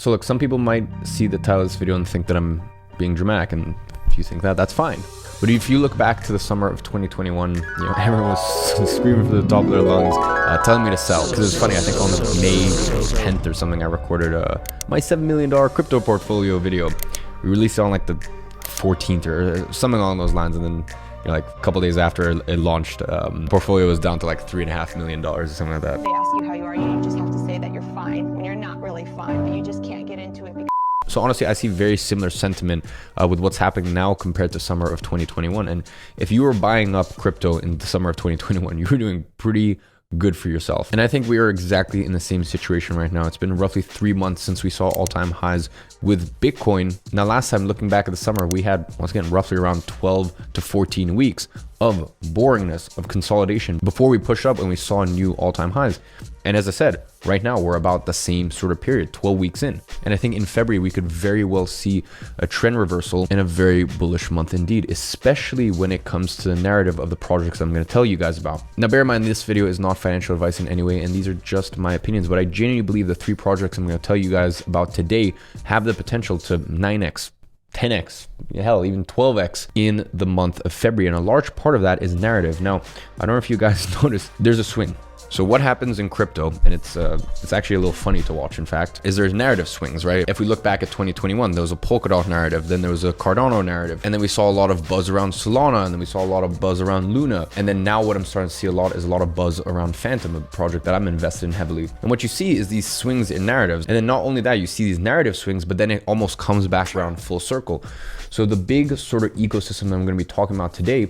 So look, some people might see the title of this video and think that I'm being dramatic, and if you think that, that's fine. But if you look back to the summer of 2021, you know, everyone was screaming from the top of their lungs, telling me to sell. Because it's funny, I think on May 10th or something, I recorded my $7 million crypto portfolio video. We released it on like the 14th or something along those lines, and then like a couple days after it launched, portfolio was down to like $3.5 million or something like that. They ask you how you are, you just have to say that you're fine when you're not really fine, but you just can't get into it. So honestly, I see very similar sentiment with what's happening now compared to summer of 2021. And if you were buying up crypto in the summer of 2021, you were doing pretty good for yourself. And I think we are exactly in the same situation right now. It's been roughly 3 months since we saw all-time highs with Bitcoin. Now, last time looking back at the summer, we had, once again, roughly around 12 to 14 weeks of boringness, of consolidation before we pushed up and we saw new all-time highs. And as I said, right now we're about the same sort of period, 12 weeks in. And I think in February, we could very well see a trend reversal and a very bullish month indeed, especially when it comes to the narrative of the projects I'm going to tell you guys about. Now, bear in mind, this video is not financial advice in any way, and these are just my opinions, but I genuinely believe the 3 projects I'm going to tell you guys about today have the potential to 9x, 10x, hell, even 12x in the month of February. And a large part of that is narrative. Now, I don't know if you guys noticed, there's a swing. So what happens in crypto, and it's actually a little funny to watch, in fact, is there's narrative swings, right? If we look back at 2021, there was a Polkadot narrative, then there was a Cardano narrative, and then we saw a lot of buzz around Solana, and then we saw a lot of buzz around Luna. And then now what I'm starting to see a lot is a lot of buzz around Phantom, a project that I'm invested in heavily. And what you see is these swings in narratives. And then not only that, you see these narrative swings, but then it almost comes back around full circle. So the big sort of ecosystem that I'm going to be talking about today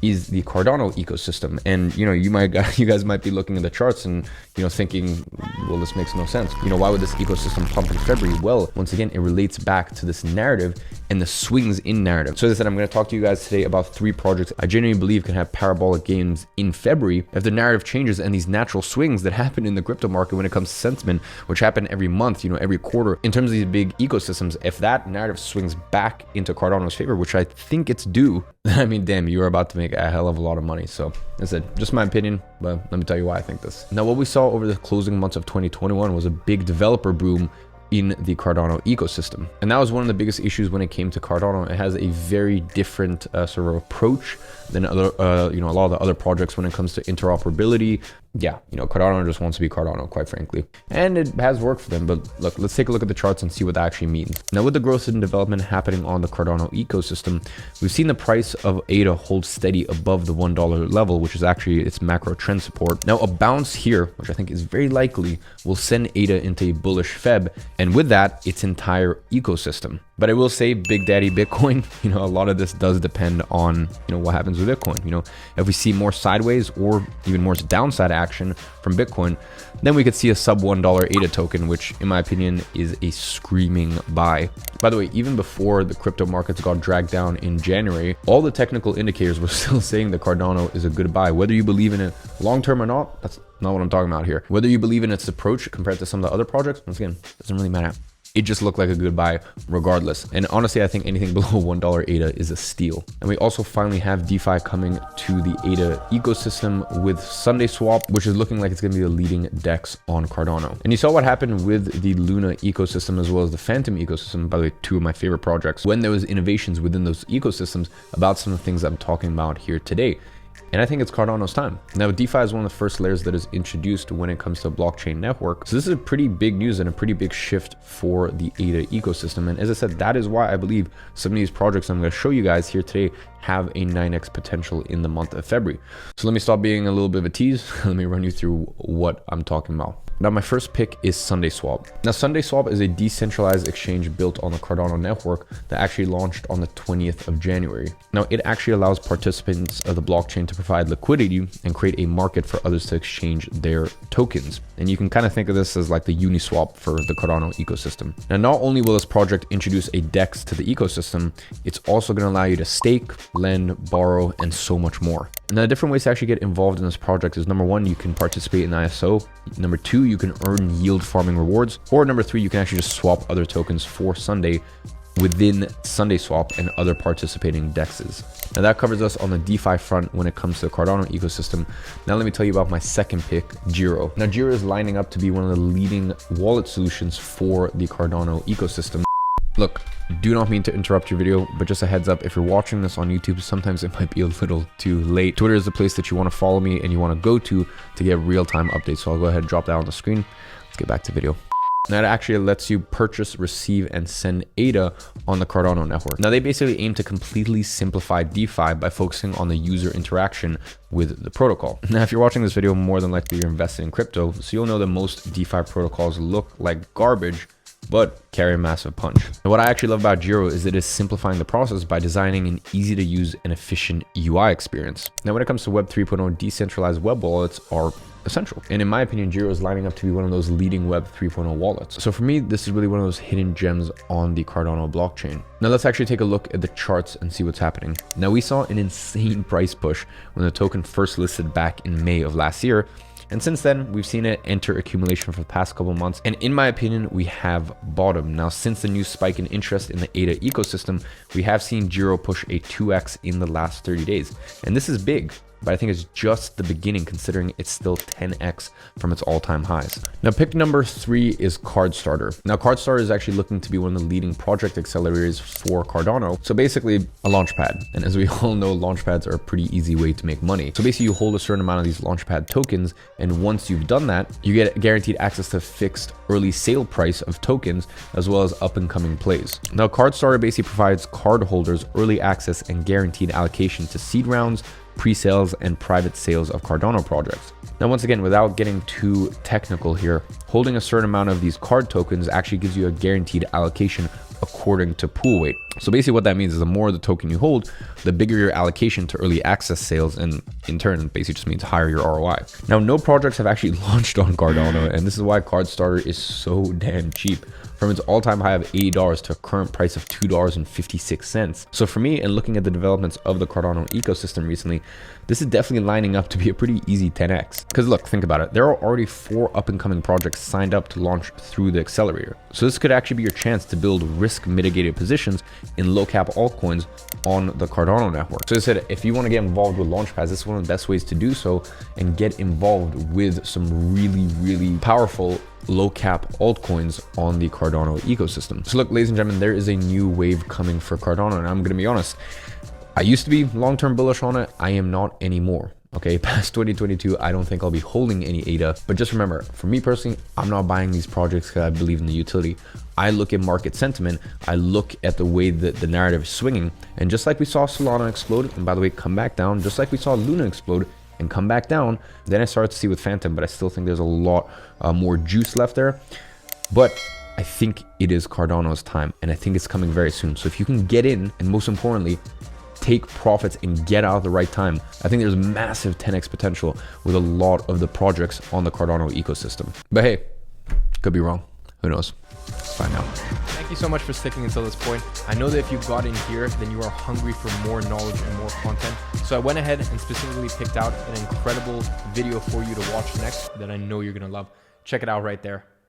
is the Cardano ecosystem. And you know, you guys might be looking at the charts and thinking, well, this makes no sense. Why would this ecosystem pump in February? Well, once again, it relates back to this narrative and the swings in narrative. So as I said, I'm going to talk to you guys today about 3 projects I genuinely believe can have parabolic gains in February if the narrative changes and these natural swings that happen in the crypto market when it comes to sentiment, which happen every month, every quarter. In terms of these big ecosystems, if that narrative swings back into Cardano's favor, which I think it's due, I mean, damn, you're about to make a hell of a lot of money. So as I said, just my opinion, but let me tell you why I think this. Now, what we saw over the closing months of 2021 was a big developer boom in the Cardano ecosystem. And that was one of the biggest issues when it came to Cardano. It has a very different sort of approach than other, a lot of the other projects when it comes to interoperability. Yeah, Cardano just wants to be Cardano, quite frankly. And it has worked for them, but look, let's take a look at the charts and see what that actually means. Now, with the growth and development happening on the Cardano ecosystem, we've seen the price of ADA hold steady above the $1 level, which is actually its macro trend support. Now, a bounce here, which I think is very likely, will send ADA into a bullish Feb, and with that, its entire ecosystem. But I will say, Big Daddy Bitcoin, a lot of this does depend on, what happens with Bitcoin. If we see more sideways or even more downside action from Bitcoin, then we could see a sub $1 ADA token, which in my opinion is a screaming buy. By the way, even before the crypto markets got dragged down in January, all the technical indicators were still saying that Cardano is a good buy. Whether you believe in it long-term or not, that's not what I'm talking about here. Whether you believe in its approach compared to some of the other projects, once again, doesn't really matter. It just looked like a good buy regardless. And honestly, I think anything below $1 ADA is a steal. And we also finally have DeFi coming to the ADA ecosystem with Sunday Swap, which is looking like it's going to be the leading DEX on Cardano. And you saw what happened with the Luna ecosystem as well as the Phantom ecosystem, by the way, 2 of my favorite projects, when there was innovations within those ecosystems about some of the things I'm talking about here today. And I think it's Cardano's time. Now, DeFi is one of the first layers that is introduced when it comes to a blockchain network. So this is a pretty big news and a pretty big shift for the ADA ecosystem. And as I said, that is why I believe some of these projects I'm going to show you guys here today have a 9x potential in the month of February. So let me stop being a little bit of a tease. Let me run you through what I'm talking about. Now, my first pick is Sunday Swap. Now, Sunday Swap is a decentralized exchange built on the Cardano network that actually launched on the 20th of January. Now, it actually allows participants of the blockchain to provide liquidity and create a market for others to exchange their tokens. And you can kind of think of this as like the Uniswap for the Cardano ecosystem. Now, not only will this project introduce a DEX to the ecosystem, it's also going to allow you to stake, lend, borrow, and so much more. Now, the different ways to actually get involved in this project is number 1, you can participate in ISO. Number 2, you can earn yield farming rewards. Or number 3, you can actually just swap other tokens for Sunday within SundaeSwap and other participating DEXs. Now that covers us on the DeFi front when it comes to the Cardano ecosystem. Now let me tell you about my second pick, Jiro. Now Jiro is lining up to be one of the leading wallet solutions for the Cardano ecosystem. Look, do not mean to interrupt your video, but just a heads up, if you're watching this on YouTube, sometimes it might be a little too late. Twitter is the place that you want to follow me and you want to go to get real-time updates. So I'll go ahead and drop that on the screen. Let's get back to the video. Now it actually lets you purchase, receive, and send ADA on the Cardano network. Now they basically aim to completely simplify DeFi by focusing on the user interaction with the protocol. Now if you're watching this video, more than likely you're invested in crypto, so you'll know that most DeFi protocols look like garbage, but carry a massive punch. And what I actually love about Jiro is it is simplifying the process by designing an easy to use and efficient UI experience. Now when it comes to Web 3.0, decentralized web wallets are essential. And in my opinion, Jiro is lining up to be one of those leading Web 3.0 wallets. So for me, this is really one of those hidden gems on the Cardano blockchain. Now let's actually take a look at the charts and see what's happening. Now we saw an insane price push when the token first listed back in May of last year. And since then, we've seen it enter accumulation for the past couple of months. And in my opinion, we have bottomed. Now, since the new spike in interest in the ADA ecosystem, we have seen Jiro push a 2x in the last 30 days. And this is big, but I think it's just the beginning considering it's still 10x from its all-time highs. Now pick number 3 is CardStarter. Now CardStarter is actually looking to be one of the leading project accelerators for Cardano. So basically a launchpad. And as we all know, launchpads are a pretty easy way to make money. So basically you hold a certain amount of these launchpad tokens. And once you've done that, you get guaranteed access to fixed early sale price of tokens, as well as up and coming plays. Now CardStarter basically provides card holders early access and guaranteed allocation to seed rounds, pre-sales, and private sales of Cardano projects. Now, once again, without getting too technical here, holding a certain amount of these card tokens actually gives you a guaranteed allocation according to pool weight. So basically what that means is the more the token you hold, the bigger your allocation to early access sales, and in turn basically just means higher your ROI. Now, no projects have actually launched on Cardano, and this is why CardStarter is so damn cheap. From its all-time high of $80 to a current price of $2.56. So for me, and looking at the developments of the Cardano ecosystem recently, this is definitely lining up to be a pretty easy 10x. Because look, think about it. There are already 4 up-and-coming projects signed up to launch through the accelerator. So this could actually be your chance to build risk-mitigated positions in low-cap altcoins on the Cardano network. So as I said, if you want to get involved with Launchpads, this is one of the best ways to do so and get involved with some really, really powerful low cap altcoins on the Cardano ecosystem. So look, ladies and gentlemen, there is a new wave coming for Cardano, and I'm going to be honest, I used to be long-term bullish on it. I am not anymore. Okay, past 2022, I don't think I'll be holding any ADA, but just remember, for me personally, I'm not buying these projects because I believe in the utility. I look at market sentiment, I look at the way that the narrative is swinging, and just like we saw Solana explode, and by the way, come back down, just like we saw Luna explode and come back down, then I started to see with Phantom, but I still think there's a lot more juice left there. But I think it is Cardano's time, and I think it's coming very soon. So if you can get in, and most importantly, take profits and get out at the right time, I think there's massive 10x potential with a lot of the projects on the Cardano ecosystem. But hey, could be wrong. Who knows? Find out. Thank you so much for sticking until this point. I know that if you got in here, then you are hungry for more knowledge and more content. So I went ahead and specifically picked out an incredible video for you to watch next that I know you're going to love. Check it out right there.